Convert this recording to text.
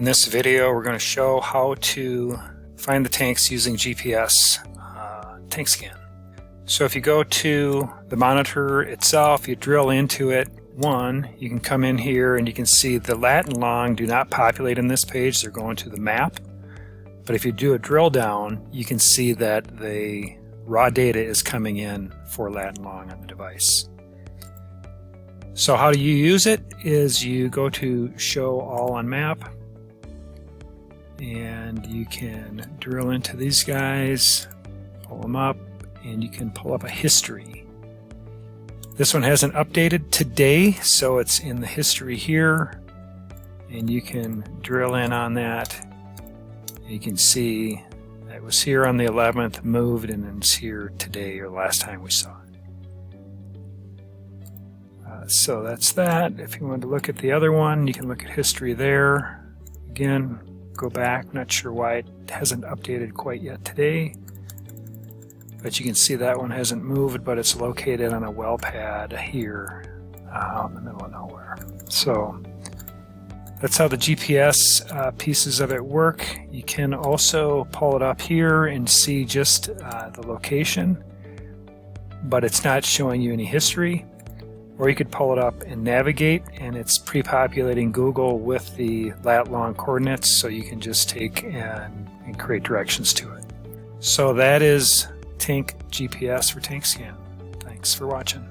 In this video, we're going to show how to find the tanks using GPS TankScan. So if you go to the monitor itself, you drill into it. You can come in here and you can see the lat and long do not populate in this page. They're going to the map. But if you do a drill down, you can see that the raw data is coming in for lat and long on the device. So how do you use it is you go to show all on map and you can drill into these guys, pull them up, and you can pull up a history. This one hasn't updated today, so it's in the history here, and you can drill in on that. You can see it was here on the 11th, moved, and then it's here today or last time we saw it. So that's that. If you want to look at the other one, you can look at history there. Again, go back. Not sure why it hasn't updated quite yet today. But you can see that one hasn't moved, but it's located on a well pad here out in the middle of nowhere. So that's how the GPS pieces of it work. You can also pull it up here and see just the location, but it's not showing you any history. Or you could pull it up and navigate, and it's pre-populating Google with the lat-long coordinates, so you can just take and create directions to it. So that is Tank GPS for TankScan. Thanks for watching.